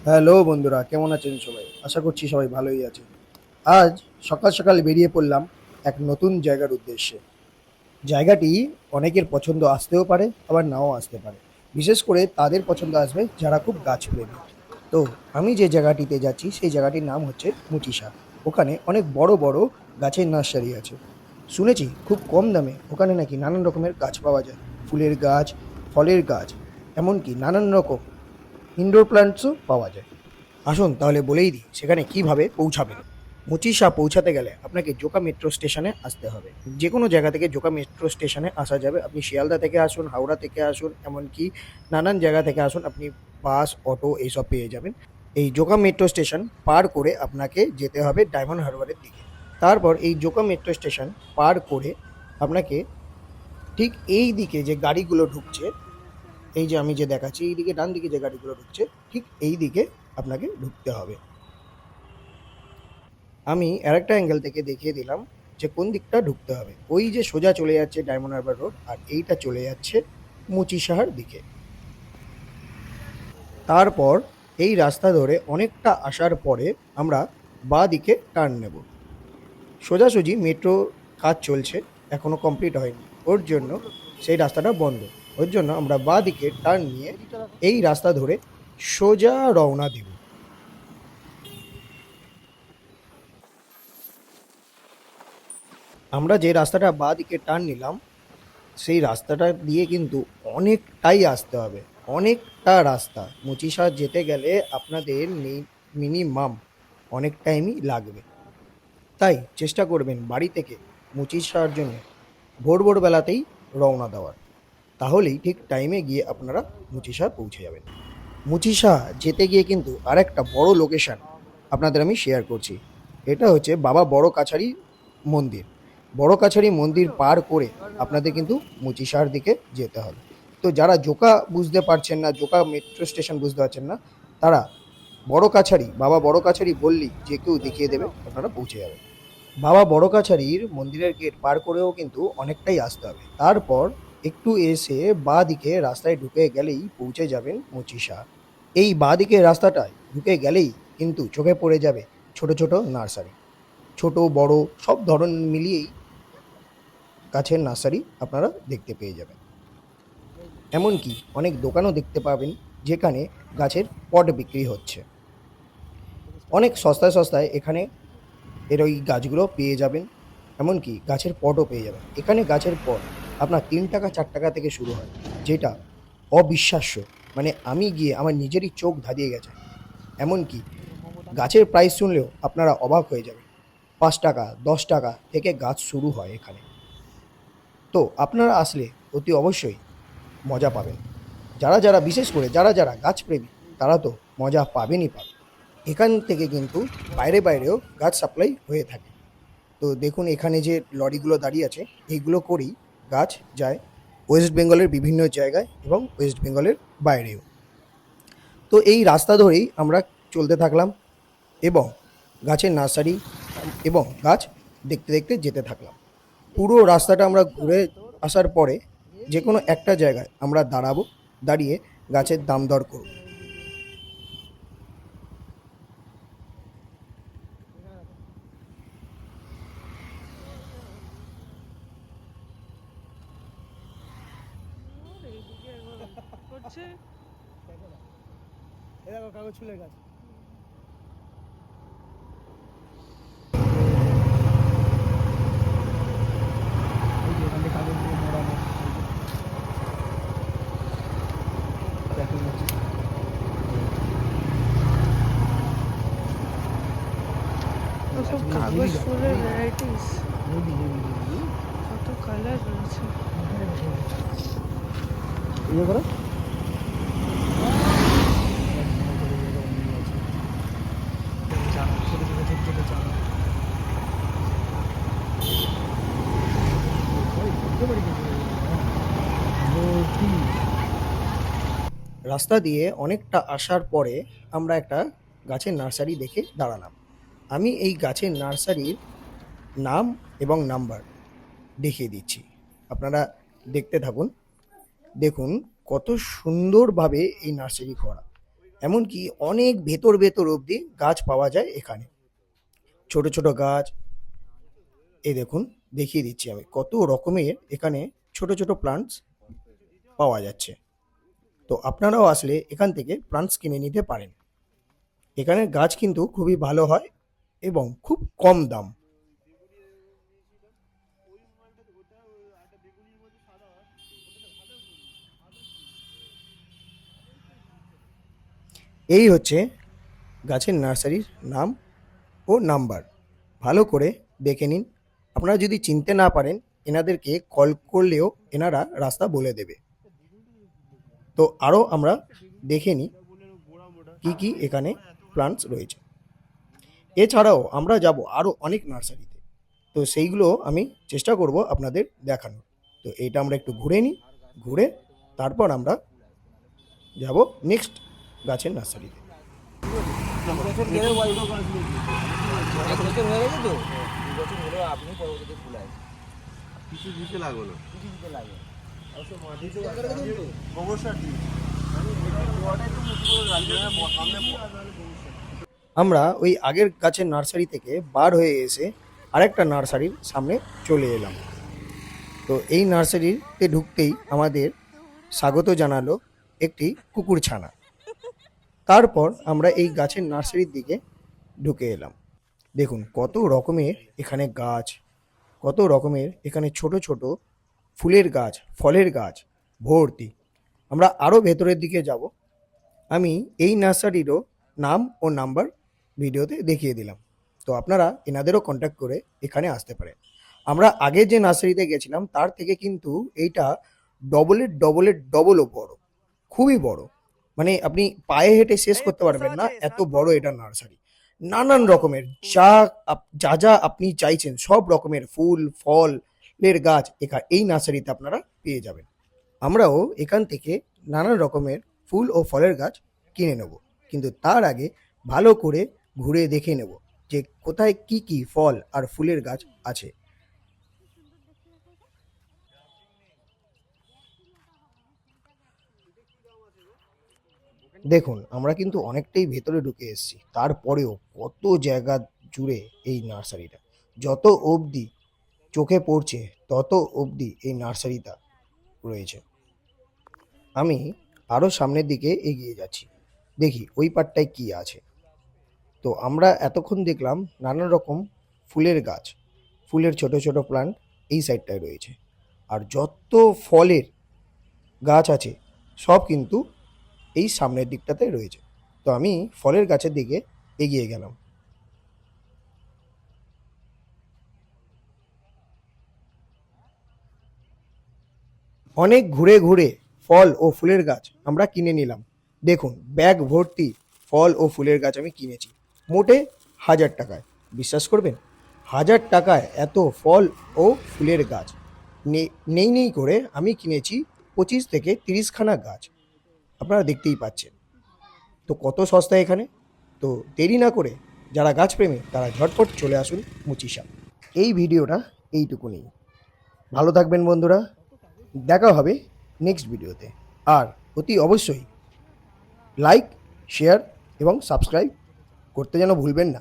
Hello বন্ধুরা, কেমন আছেন সবাই? আশা করছি সবাই ভালোই আছে। আজ সকাল সকাল বেরিয়ে পড়লাম এক নতুন জায়গার উদ্দেশ্যে। জায়গাটি অনেকের পছন্দ আসতেও পারে, আবার নাও আসতে পারে। বিশেষ করে তাদের পছন্দ আসবে যারা খুব গাছপ্রেমী। তো আমি যে জায়গাটিতে যাচ্ছি সেই জায়গাটির নাম হচ্ছে মুচিসা। ওখানে অনেক বড় বড় গাছের নার্সারি আছে। শুনেছি খুব কম দামে ওখানে নাকি নানান রকমের গাছ পাওয়া যায়। ফুলের গাছ, ফলের গাছ, এমনকি নানান রকম ইনডোর প্ল্যান্টসও পাওয়া যায়। আসুন তাহলে বলেই দিই সেখানে কিভাবে পৌঁছাবেন। মুচিসা পৌঁছাতে গেলে আপনাকে জোকা মেট্রো স্টেশনে আসতে হবে। যে কোনো জায়গা থেকে জোকা মেট্রো স্টেশনে আসা যাবে। আপনি শিয়ালদা থেকে আসুন, হাওড়া থেকে আসুন, এমনকি নানান জায়গা থেকে আসুন, আপনি বাস, অটো এইসব পেয়ে যাবেন। এই জোকা মেট্রো স্টেশন পার করে আপনাকে যেতে হবে ডায়মন্ড হারবারের দিকে। তারপর এই জোকা মেট্রো স্টেশন পার করে আপনাকে ঠিক এই দিকে যে গাড়িগুলো ঢুকছে, এই যে আমি যে দেখাচ্ছি এই দিকে ডান দিকে যে গাড়িগুলো ঢুকছে, ঠিক এই দিকে আপনাকে ঢুকতে হবে। আমি আরেকটা অ্যাঙ্গেল থেকে দেখিয়ে দিলাম যে কোন দিকটা ঢুকতে হবে। ওই যে সোজা চলে যাচ্ছে ডায়মন্ড হারবার রোড, আর এইটা চলে যাচ্ছে মুচিসাহার দিকে। তারপর এই রাস্তা ধরে অনেকটা আসার পরে আমরা বাঁ দিকে টার্ন নেব। সোজাসুজি মেট্রো কাজ চলছে, এখনো কমপ্লিট হয়নি, ওর জন্য সেই রাস্তাটা বন্ধ। ওর জন্য আমরা বাঁ দিকে টার্ন নিয়ে এই রাস্তা ধরে সোজা রওনা দেব। আমরা যে রাস্তাটা বাঁ দিকে টার্ন নিলাম সেই রাস্তাটা দিয়ে কিন্তু অনেকটাই আসতে হবে। অনেকটা রাস্তা মুচিসা যেতে গেলে আপনাদের মিনিমাম অনেক টাইমই লাগবে। তাই চেষ্টা করবেন বাড়ি থেকে মুচিসার জন্য ভোর ভোরবেলাতেই রওনা দেওয়ার। তাহলেই ঠিক টাইমে গিয়ে আপনারা মুচিসা পৌঁছে যাবেন। মুচিসা যেতে গিয়ে কিন্তু আরেকটা বড় লোকেশন আপনাদের আমি শেয়ার করছি। এটা হচ্ছে বাবা বড় কাছারি মন্দির। বড় কাছারি মন্দির পার করে আপনাদের কিন্তু মুচিসার দিকে যেতে হবে। তো যারা জোকা বুঝতে পারছেন না, জোকা মেট্রো স্টেশন বুঝতে পারছেন না, তারা বড় কাছারি, বাবা বড় কাছারি বললেই যে কেউ দেখিয়ে দেবে, আপনারা পৌঁছে যাবেন। বাবা বড় কাছারির মন্দিরের গেট পার করেও কিন্তু অনেকটাই আসতে হবে। তারপর একটু এসে বাঁ দিকে রাস্তায় ঢুকে গেলেই পৌঁছে যাবেন মুচিসা। এই বাঁ দিকের রাস্তাটায় ঢুকে গেলেই কিন্তু চোখে পড়ে যাবে ছোট ছোট নার্সারি। ছোট বড় সব ধরন মিলিয়েই গাছের নার্সারি আপনারা দেখতে পেয়ে যাবেন। এমনকি অনেক দোকানও দেখতে পাবেন যেখানে গাছের পট বিক্রি হচ্ছে। অনেক সস্তায় সস্তায় এখানে এর ওই গাছগুলো পেয়ে যাবেন। এমনকি গাছের পটও পেয়ে যাবেন। এখানে গাছের পট আপনার 3 টাকা 4 টাকা থেকে শুরু হয়, যেটা অবিশ্বাস্য। মানে আমি গিয়ে আমার নিজেরই চোখ ধাঁধিয়ে গেছে। এমনকি গাছের প্রাইস শুনলেও আপনারা অবাক হয়ে যাবেন। 5 টাকা 10 টাকা থেকে গাছ শুরু হয় এখানে। তো আপনারা আসলে অতি অবশ্যই মজা পাবেন। যারা যারা বিশেষ করে যারা যারা গাছপ্রেমী তারা তো মজা পাবেনই পাবেন। এখান থেকে কিন্তু বাইরে বাইরেও গাছ সাপ্লাই হয়ে থাকে। তো দেখুন এখানে যে লরিগুলো দাঁড়িয়ে আছে, এইগুলো করেই গাছ যায় ওয়েস্ট বেঙ্গলের বিভিন্ন জায়গায় এবং ওয়েস্ট বেঙ্গলের বাইরেও। তো এই রাস্তা ধরেই আমরা চলতে থাকলাম এবং গাছের নার্সারি এবং গাছ দেখতে দেখতে যেতে থাকলাম। পুরো রাস্তাটা আমরা ঘুরে আসার পরে যে কোনো একটা জায়গায় আমরা দাঁড়াবো, দাঁড়িয়ে গাছের দাম দর করব। করছে। কাগজ ফুলের গাছ। সব কাগজ ফুলের ভ্যারাইটিস, কত কালার রয়েছে। ইয়ে করো। রাস্তা দিয়ে অনেকটা আসার পরে আমরা একটা গাছের নার্সারি দেখে দাঁড়ালাম। আমি এই গাছের নার্সারির নাম এবং নাম্বার দেখিয়ে দিচ্ছি, আপনারা দেখতে থাকুন। দেখুন কত সুন্দরভাবে এই নার্সারি করা। এমনকি অনেক ভেতর ভেতর অবধি গাছ পাওয়া যায় এখানে। ছোট ছোট গাছ, এই দেখুন, দেখিয়ে দিচ্ছি আমি কত রকমের এখানে ছোট ছোট প্লান্টস পাওয়া যাচ্ছে। তো আপনারাও আসলে এখান থেকে প্লান্টস কিনে নিতে পারেন। এখানের গাছ কিন্তু খুবই ভালো হয় এবং খুব কম দাম। এই হচ্ছে গাছের নার্সারির নাম ও নাম্বার। ভালো করে দেখে নিন। আপনারা যদি চিনতে না পারেন, এনাদেরকে কল করলেও এনারা রাস্তা বলে দেবে। তো আরও আমরা দেখে নিই কী কী এখানে প্লান্টস রয়েছে। এছাড়াও আমরা যাব আরও অনেক নার্সারিতে, তো সেইগুলো আমি চেষ্টা করব আপনাদের দেখানোর। তো এইটা আমরা একটু ঘুরে নিই, ঘুরে তারপর আমরা যাব নেক্সট গাছের নার্সারিতে। এক বছর হয়ে গেছে তো, 2 বছর হলো আপনি পরবর্তীতে ফুল আসবে। কিছু দিতে লাগলো না। কিছু দিতে লাগে। গোবর সার দিই। জলটা একটু মুখে করে রাখবে না, সামনে আমরা ওই আগের গাছের নার্সারি থেকে বার হয়ে এসে আরেকটা নার্সারির সামনে চলে এলাম। তো এই নার্সারিতে ঢুকতেই আমাদের স্বাগত জানালো একটি কুকুরছানা। তারপর আমরা এই গাছের নার্সারির দিকে ঢুকে এলাম। দেখুন কত রকমের এখানে গাছ, কত রকমের এখানে ছোট ছোট ফুলের গাছ, ফলের গাছ ভর্তি। আমরা আরও ভেতরের দিকে যাব। আমি এই নার্সারিরও নাম ও নাম্বার ভিডিওতে দেখিয়ে দিলাম। তো আপনারা এনাদেরও কন্ট্যাক্ট করে এখানে আসতে পারেন। আমরা আগে যে নার্সারিতে গেছিলাম তার থেকে কিন্তু এইটা ডবলও বড়, খুবই বড়। মানে আপনি পায়ে হেঁটে শেষ করতে পারবেন না, এত বড় এটা নার্সারি। নানান রকমের যা যা আপনি চাইছেন সব রকমের ফুল ফলের গাছ এই নার্সারিতে আপনারা পেয়ে যাবেন। আমরাও এখান থেকে নানান রকমের ফুল ও ফলের গাছ কিনে নেব, কিন্তু তার আগে ভালো করে ঘুরে দেখে নেব যে কোথায় কি কি ফল আর ফুলের গাছ আছে। দেখুন আমরা কিন্তু অনেকটাই ভেতরে ঢুকে এসেছি, তারপরেও কত জায়গা জুড়ে এই নার্সারিটা। যত অবধি চোখে পড়ছে তত অবধি এই নার্সারিটা রয়েছে। আমি আরও সামনের দিকে এগিয়ে যাচ্ছি, দেখি ওই পাটটায় কি আছে। তো আমরা এতক্ষণ দেখলাম নানা রকম ফুলের গাছ, ফুলের ছোট ছোট প্লান্ট এই সাইডটায় রয়েছে। আর যত ফলের গাছ আছে সব কিন্তু এই সামনের দিকটাতে রয়েছে। তো আমি ফলের গাছের দিকে এগিয়ে গেলাম। অনেক ঘুরে ঘুরে ফল ও ফুলের গাছ আমরা কিনে নিলাম। দেখুন ব্যাগ ভর্তি ফল ও ফুলের গাছ আমি কিনেছি, মোটে 1000 টাকায়। বিশ্বাস করবেন, 1000 টাকায় এত ফল ও ফুলের গাছ নেই নেই করে আমি কিনেছি 25 থেকে 30 খানা গাছ। আপনারা দেখতেই পাচ্ছেন তো কত সস্তা এখানে। তো দেরি না করে যারা গাছপ্রেমী তারা ঝটপট চলে আসুন মুচিসা। এই ভিডিওটা এইটুকুনি। ভালো থাকবেন বন্ধুরা, দেখা হবে নেক্সট ভিডিওতে। আর অতি অবশ্যই লাইক, শেয়ার এবং সাবস্ক্রাইব করতে যেন ভুলবেন না।